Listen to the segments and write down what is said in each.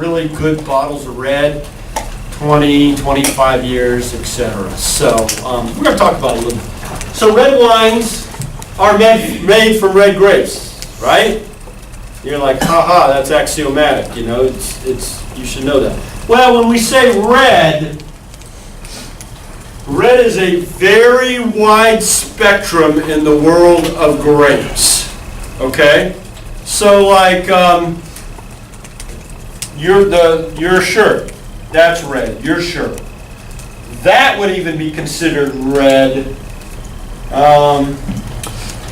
really good bottles of red, 20, 25 years, etc. So we're going to talk about it a little bit. So red wines are made from red grapes, right? You're like, haha, that's axiomatic, you know, you should know that. Well, when we say red, red is a very wide spectrum in the world of grapes, okay? So like your shirt, that's red, your shirt. That would even be considered red.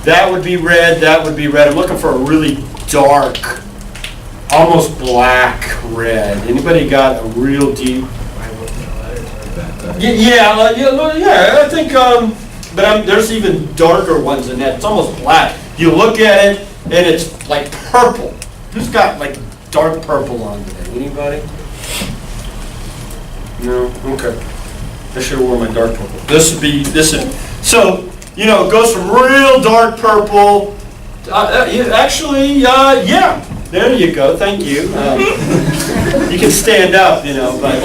That would be red, that would be red. I'm looking for a really dark, almost black red. Anybody got a real deep? Yeah, I think, but there's even darker ones than that. It's almost black. You look at it, and it's like purple. Who's got like dark purple on today? Anybody? No? Okay. I should have worn my dark purple. So, you know, it goes from real dark purple, yeah, there you go, thank you. You can stand up, you know, but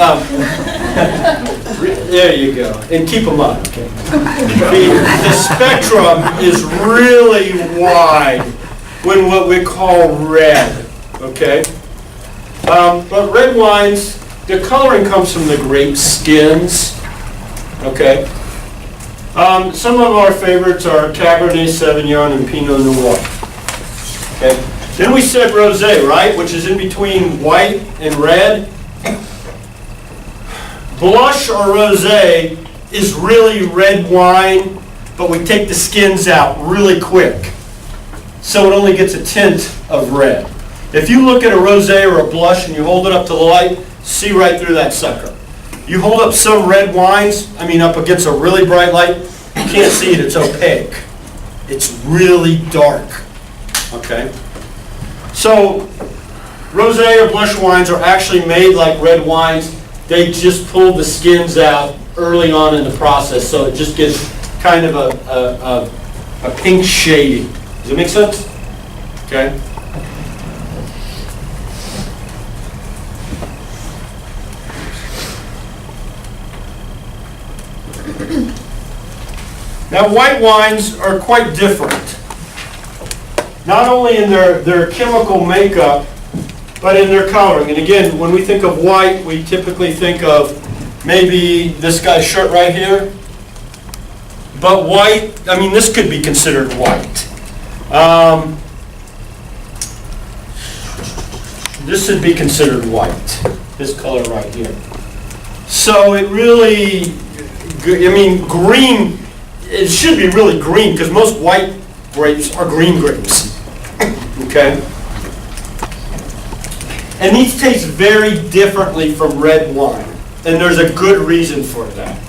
there you go, and keep them up. Okay. The spectrum is really wide when what we call red, okay? But red wines, the coloring comes from the grape skins, okay? Some of our favorites are Cabernet Sauvignon and Pinot Noir. Okay. Then we said rosé, right, which is in between white and red. Blush or rosé is really red wine, but we take the skins out really quick. So it only gets a tint of red. If you look at a rosé or a blush and you hold it up to the light, see right through that sucker. You hold up some red wines, up against a really bright light, you can't see it, it's opaque. It's really dark, okay? So, rosé or blush wines are actually made like red wines. They just pull the skins out early on in the process, so it just gets kind of a pink shading. Does it make sense? Okay. Now, white wines are quite different. Not only in their chemical makeup, but in their coloring. And again, when we think of white, we typically think of maybe this guy's shirt right here. But white, this could be considered white. This would be considered white, this color right here. So it really, green, it should be really green because most white grapes are green grapes. Okay? And these taste very differently from red wine. And there's a good reason for that.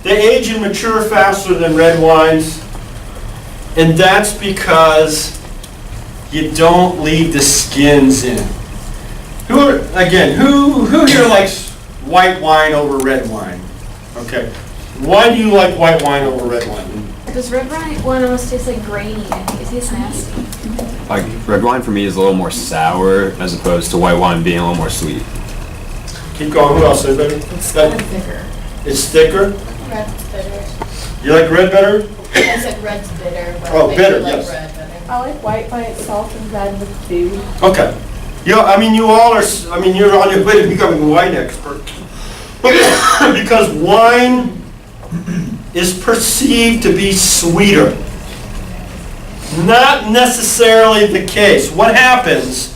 They age and mature faster than red wines. And that's because you don't leave the skins in. Who here likes white wine over red wine? Okay. Why do you like white wine over red wine? Because red wine almost tastes like grainy. I think it tastes nasty. Like red wine for me is a little more sour as opposed to white wine being a little more sweet. Keep going. Who else? It's kind of thicker. It's thicker? Red's bitter. You like red better? I said red's bitter, but Oh, maybe bitter, you like yes. red better. I like white by itself and red with food. Okay. You all are, you're on your way to becoming a wine expert. Because wine is perceived to be sweeter. Not necessarily the case. What happens,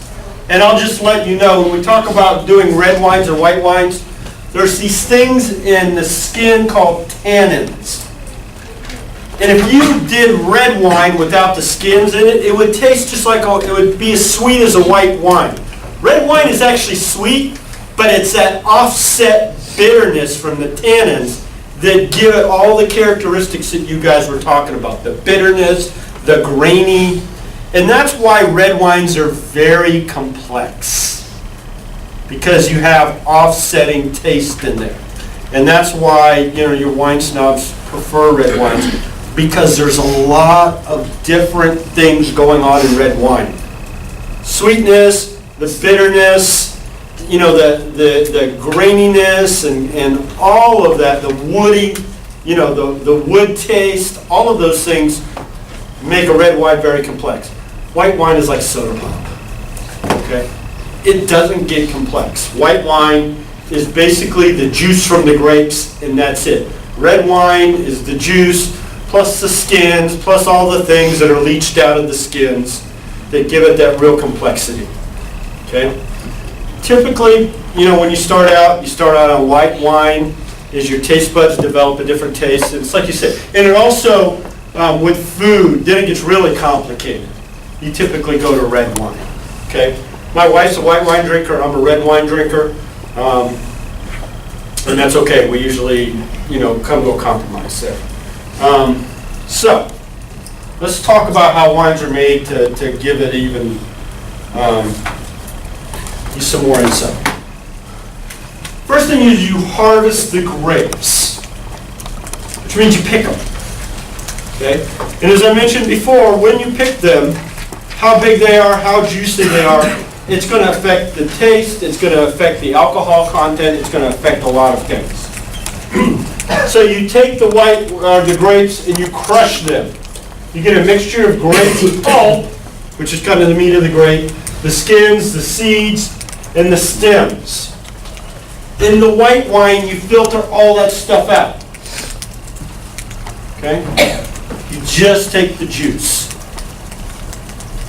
and I'll just let you know, when we talk about doing red wines or white wines, there's these things in the skin called tannins. And if you did red wine without the skins in it, it would taste just like, it would be as sweet as a white wine. Red wine is actually sweet, but it's that offset bitterness from the tannins that give it all the characteristics that you guys were talking about. The bitterness, the grainy, and that's why red wines are very complex. Because you have offsetting taste in there. And that's why, your wine snobs prefer red wines, because there's a lot of different things going on in red wine. Sweetness, the bitterness, you know, the graininess and all of that, the woody, you know, the wood taste, all of those things make a red wine very complex. White wine is like soda pop, okay? It doesn't get complex. White wine is basically the juice from the grapes, and that's it. Red wine is the juice, plus the skins, plus all the things that are leached out of the skins that give it that real complexity, okay? Typically, you know, when you start out on white wine, as your taste buds develop a different taste. And it's like you said, and it also, with food, then it gets really complicated. You typically go to red wine, okay? My wife's a white wine drinker, I'm a red wine drinker, and that's okay. We usually, you know, come to a compromise there. So, let's talk about how wines are made to give it even some more insight. First thing is you harvest the grapes, which means you pick them. Okay? And as I mentioned before, when you pick them, how big they are, how juicy they are, it's going to affect the taste, it's going to affect the alcohol content, it's going to affect a lot of things. So you take the grapes and you crush them. You get a mixture of grapes with pulp, which is kind of the meat of the grape, the skins, the seeds, and the stems. In the white wine, you filter all that stuff out. Okay? You just take the juice.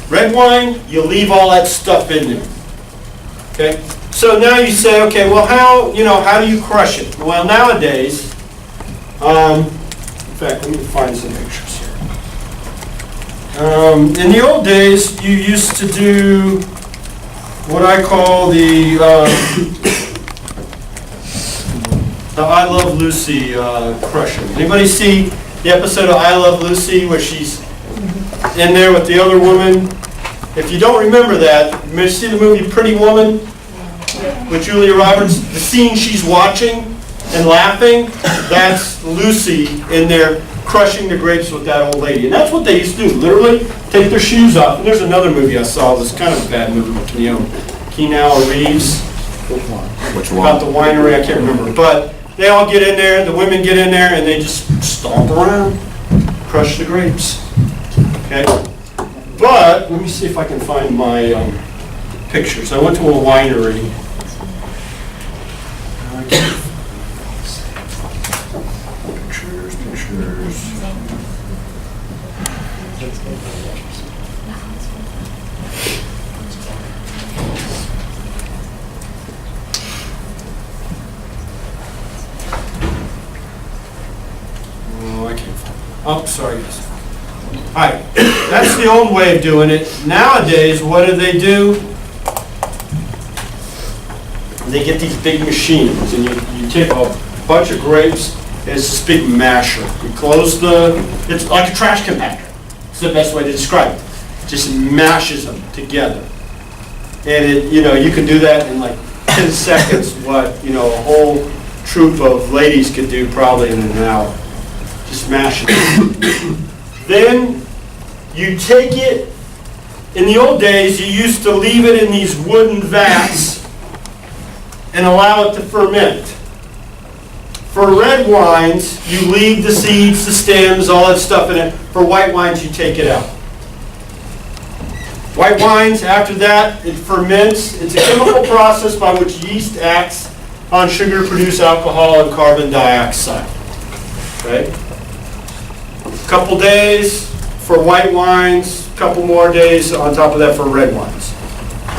Red wine, you leave all that stuff in there. Okay? So now you say, okay, well, how do you crush it? Well, nowadays, in fact, let me find some pictures here. In the old days, you used to do what I call the I Love Lucy crushing. Anybody see the episode of I Love Lucy where she's in there with the other woman? If you don't remember that, you see the movie Pretty Woman with Julia Roberts? The scene she's watching and laughing, that's Lucy in there crushing the grapes with that old lady. And that's what they used to do, literally take their shoes off. And there's another movie I saw, it was kind of a bad movie with Keanu Reeves. Which one? About the winery, I can't remember. But they all get in there, the women get in there, and they just stomp around, crush the grapes. Okay? But, let me see if I can find my pictures. I went to a winery. Pictures. Oh, I can't find it. Oh, sorry, guys. All right, that's the old way of doing it. Nowadays, what do? They get these big machines, and you take a bunch of grapes, and it's this big masher. You close it's like a trash compactor. It's the best way to describe it. It just mashes them together. And you can do that in like 10 seconds, what, a whole troop of ladies could do probably in an hour. Just mash it. Then you take it, in the old days you used to leave it in these wooden vats and allow it to ferment. For red wines, you leave the seeds, the stems, all that stuff in it. For white wines, you take it out. White wines, after that, it ferments. It's a chemical process by which yeast acts on sugar to produce alcohol and carbon dioxide. Okay? A couple days for white wines, a couple more days on top of that for red wines.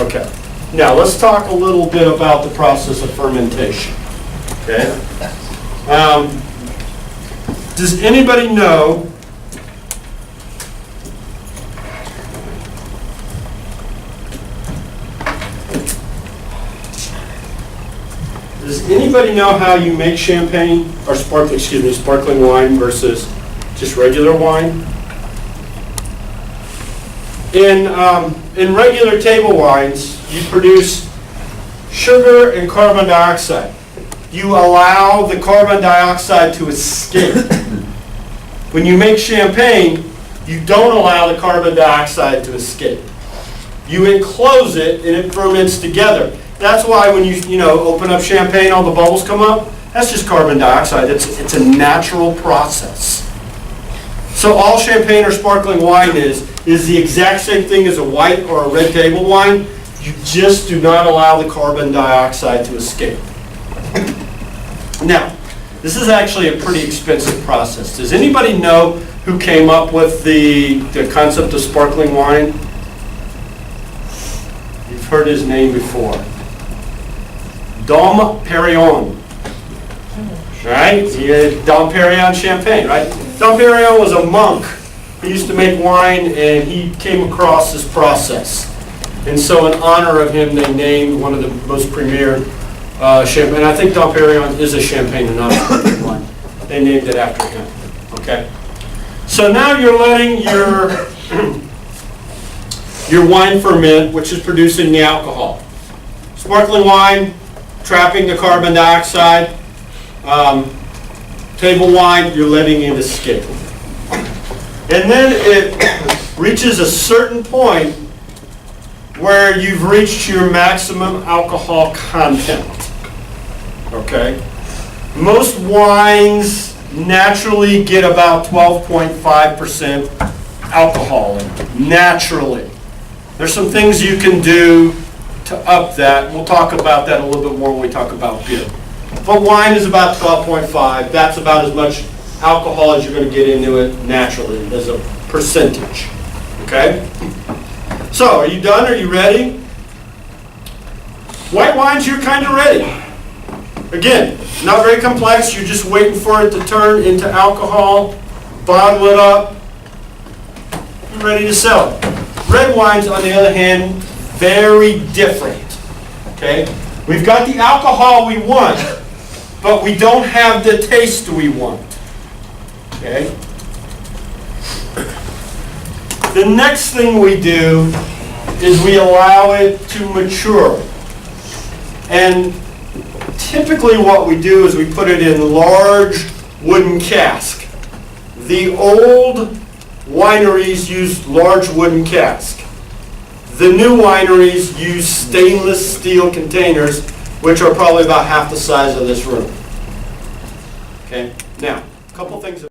Okay. Now let's talk a little bit about the process of fermentation. Okay. Does anybody know how you make champagne or sparkling wine versus just regular wine? In regular table wines, you produce sugar and carbon dioxide. You allow the carbon dioxide to escape. When you make champagne, you don't allow the carbon dioxide to escape. You enclose it and it ferments together. That's why when you open up champagne, all the bubbles come up. That's just carbon dioxide. It's a natural process. So all champagne or sparkling wine is the exact same thing as a white or a red table wine. You just do not allow the carbon dioxide to escape. Now, this is actually a pretty expensive process. Does anybody know who came up with the concept of sparkling wine? You've heard his name before. Dom Perignon. Right? Dom Perignon champagne, right? Dom Perignon was a monk. He used to make wine, and he came across this process. And so in honor of him, they named one of the most premier champagne. I think Dom Perignon is a champagne and not a sparkling wine. They named it after him. Okay? So now you're letting your wine ferment, which is producing the alcohol. Sparkling wine, trapping the carbon dioxide. Table wine, you're letting it escape. And then it reaches a certain point where you've reached your maximum alcohol content. Okay? Most wines naturally get about 12.5% alcohol in them, naturally. There's some things you can do to up that. We'll talk about that a little bit more when we talk about beer. But wine is about 12.5. That's about as much alcohol as you're going to get into it naturally as a percentage. Okay? So, are you done? Are you ready? White wines, you're kind of ready. Again, not very complex. You're just waiting for it to turn into alcohol, bottle it up, and ready to sell it. Red wines, on the other hand, very different. Okay? We've got the alcohol we want, but we don't have the taste we want. Okay? The next thing we do is we allow it to mature. And typically what we do is we put it in large wooden cask. The old wineries used large wooden cask. The new wineries use stainless steel containers, which are probably about half the size of this room. Okay, now, a couple things.